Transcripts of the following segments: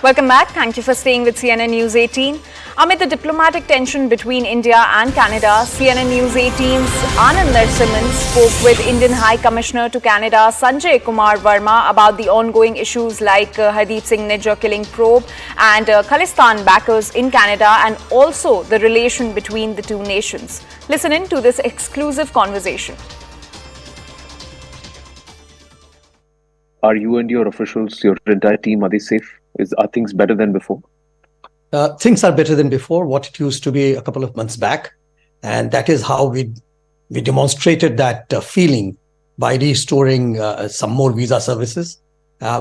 Welcome back. Thank you for staying with CNN News 18. Amid the diplomatic tension between India and Canada, CNN News 18's Anand Narasimhan spoke with Indian High Commissioner to Canada Sanjay Kumar Verma about the ongoing issues like Hardeep Singh Nijjar killing probe and Khalistan backers in Canada, and also the relation between the two nations. Listen in to this exclusive conversation. Are you and your officials, your entire team, are they safe? Are things better than before? Things are better than before, what it used to be a couple of months back. And that is how we demonstrated that feeling by restoring some more visa services.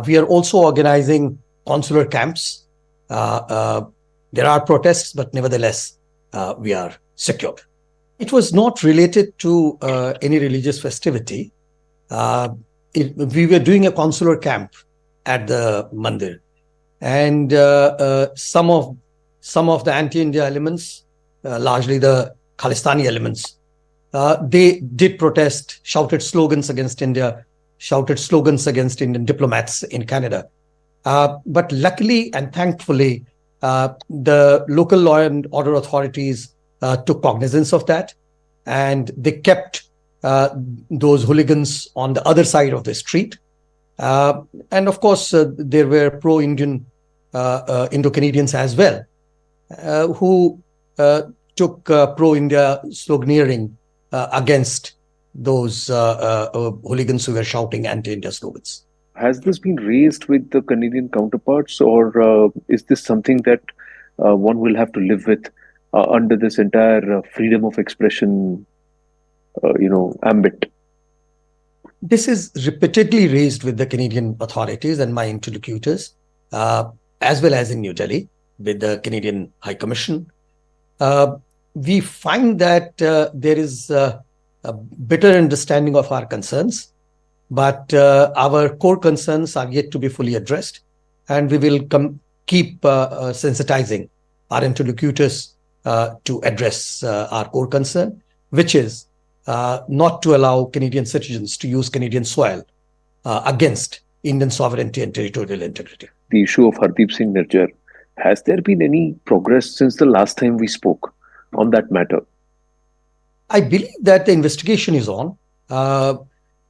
We are also organizing consular camps. There are protests, but nevertheless, we are secured. It was not related to any religious festivity. We were doing a consular camp at the mandir. And some of the anti-India elements, largely the Khalistani elements, they did protest, shouted slogans against India, shouted slogans against Indian diplomats in Canada. But luckily and thankfully, the local law and order authorities took cognizance of that, and they kept those hooligans on the other side of the street. And of course, there were pro-Indian Indo-Canadians as well, who took pro-India sloganeering against those hooligans who were shouting anti-India slogans. Has this been raised with the Canadian counterparts, or is this something that one will have to live with under this entire freedom of expression, ambit? This is repeatedly raised with the Canadian authorities and my interlocutors, as well as in New Delhi with the Canadian High Commission. We find that there is a better understanding of our concerns, but our core concerns are yet to be fully addressed, and we will keep sensitizing our interlocutors to address our core concern, which is not to allow Canadian citizens to use Canadian soil against Indian sovereignty and territorial integrity. The issue of Hardeep Singh Nijjar, has there been any progress since the last time we spoke on that matter? I believe that the investigation is on.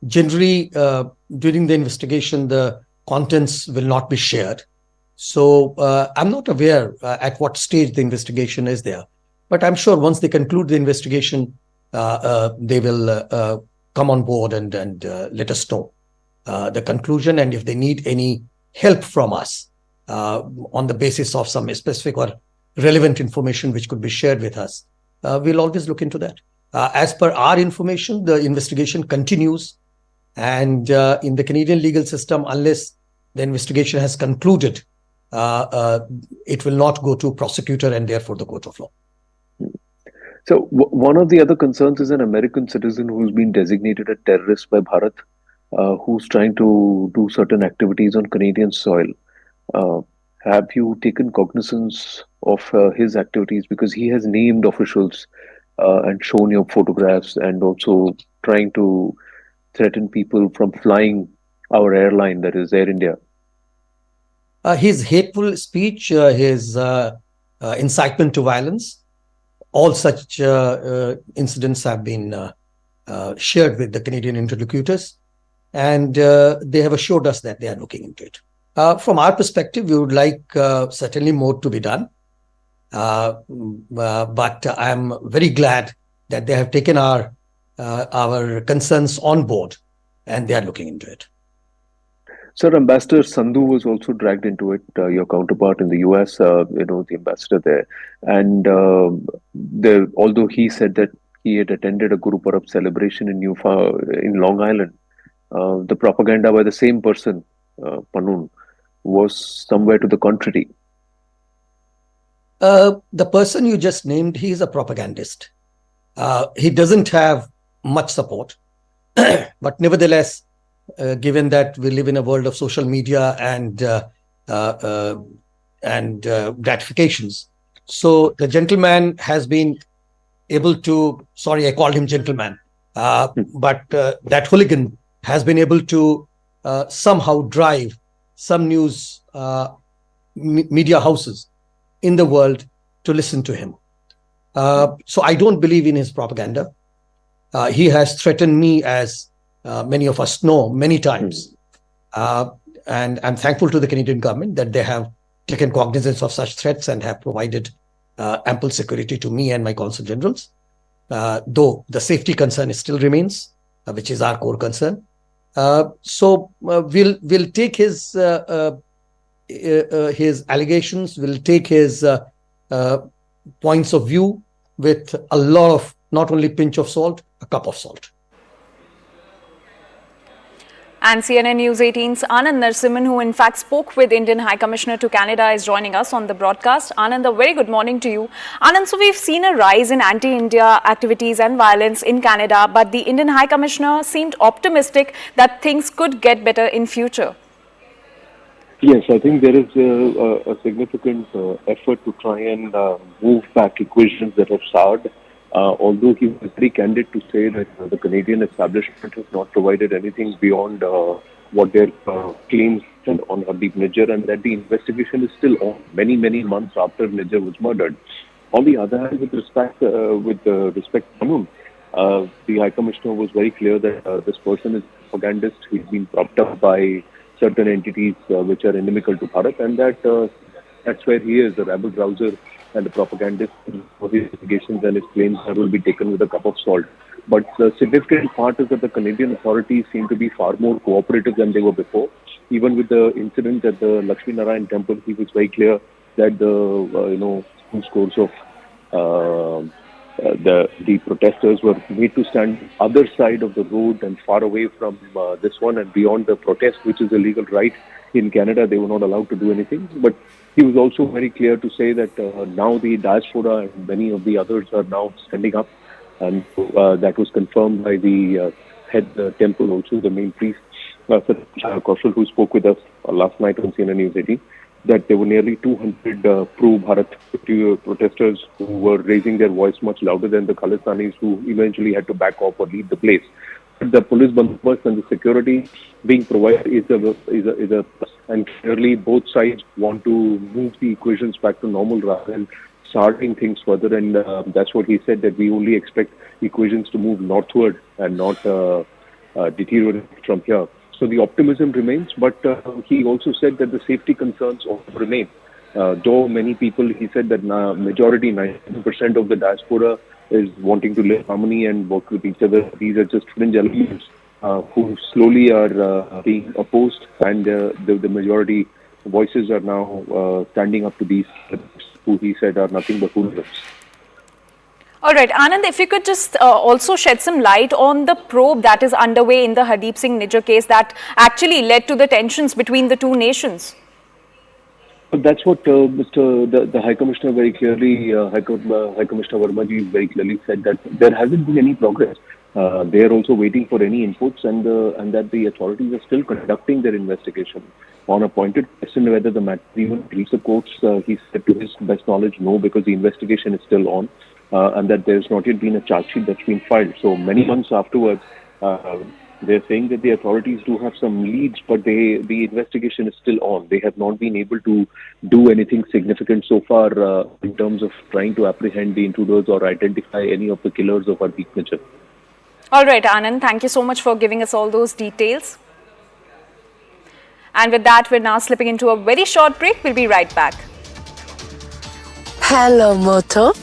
Generally, during the investigation, the contents will not be shared. So I'm not aware at what stage the investigation is there. But I'm sure once they conclude the investigation, they will come on board and let us know the conclusion. And if they need any help from us on the basis of some specific or relevant information which could be shared with us, we'll always look into that. As per our information, the investigation continues. And in the Canadian legal system, unless the investigation has concluded, it will not go to prosecutor and therefore the court of law. So one of the other concerns is an American citizen who's been designated a terrorist by Bharat, who's trying to do certain activities on Canadian soil. Have you taken cognizance of his activities? Because he has named officials and shown your photographs, and also trying to threaten people from flying our airline, that is Air India. His hateful speech, his incitement to violence, all such incidents have been shared with the Canadian interlocutors, and they have assured us that they are looking into it. From our perspective, we would like certainly more to be done. But I'm very glad that they have taken our concerns on board, and they are looking into it. Sir, Ambassador Sandhu was also dragged into it, your counterpart in the US, the ambassador there. And although he said that he had attended a Guru Parab celebration in Long Island, the propaganda by the same person, Panun, was somewhere to the contrary. The person you just named, he is a propagandist. He doesn't have much support, but nevertheless, given that we live in a world of social media and gratifications, so the gentleman has been able to, sorry, I called him gentleman, but that hooligan has been able to somehow drive some news media houses in the world to listen to him. So I don't believe in his propaganda. He has threatened me, as many of us know, many times. And I'm thankful to the Canadian government that they have taken cognizance of such threats and have provided ample security to me and my consul generals. Though the safety concern still remains, which is our core concern. So we'll take his allegations, we'll take his points of view with a lot of, not only pinch of salt, a cup of salt. And CNN News 18's Anand Narasimhan, who in fact spoke with Indian High Commissioner to Canada, is joining us on the broadcast. Anand, a very good morning to you. Anand, so we've seen a rise in anti-India activities and violence in Canada, but the Indian High Commissioner seemed optimistic that things could get better in future. Yes, I think there is a significant effort to try and move back equations that have soured. Although he was very candid to say that the Canadian establishment has not provided anything beyond what their claims on Hardeep Nijjar, and that the investigation is still on many months after Nijjar was murdered. On the other hand, with respect to Kanun, the High Commissioner was very clear that this person is a propagandist. He's been propped up by certain entities which are inimical to Bharat, and that's where he is, the rabble-rouser and the propagandist for his allegations and his claims that will be taken with a cup of salt. But the significant part is that the Canadian authorities seem to be far more cooperative than they were before. Even with the incident at the Lakshmi Narayan temple, he was very clear that the scores of the protesters were made to stand other side of the road and far away from this one and beyond the protest, which is a legal right in Canada. They were not allowed to do anything. But he was also very clear to say that now the diaspora and many of the others are now standing up, and that was confirmed by the head temple, also the main priest, Sanjay Kumar, who spoke with us last night on CNN News 18, that there were nearly 200 pro-Bharat protesters who were raising their voice much louder than the Khalistanis, who eventually had to back off or leave the place. The police bandobast and the security being provided is a and clearly both sides want to move the equations back to normal rather than starting things further, and that's what he said, that we only expect equations to move northward and not deteriorate from here. So the optimism remains, but he also said that the safety concerns also remain. Though many people, he said that majority, 90% of the diaspora is wanting to live in harmony and work with each other. These are just fringe elements who slowly are being opposed, and the majority voices are now standing up to these who he said are nothing but hooligans. All right, Anand, if you could just also shed some light on the probe that is underway in the Hardeep Singh Nijjar case that actually led to the tensions between the two nations. That's what the High Commissioner very clearly, High Commissioner Verma ji very clearly said, that there hasn't been any progress. They are also waiting for any inputs, and that the authorities are still conducting their investigation. On a pointed question whether the matter even reached the courts, he said to his best knowledge, no, because the investigation is still on, and that there has not yet been a charge sheet that's been filed. So many months afterwards, they're saying that the authorities do have some leads, but the investigation is still on. They have not been able to do anything significant so far in terms of trying to apprehend the intruders or identify any of the killers of Hardeep Nijjar. All right, Anand, thank you so much for giving us all those details. And with that, we're now slipping into a very short break. We'll be right back. Hello, Moto.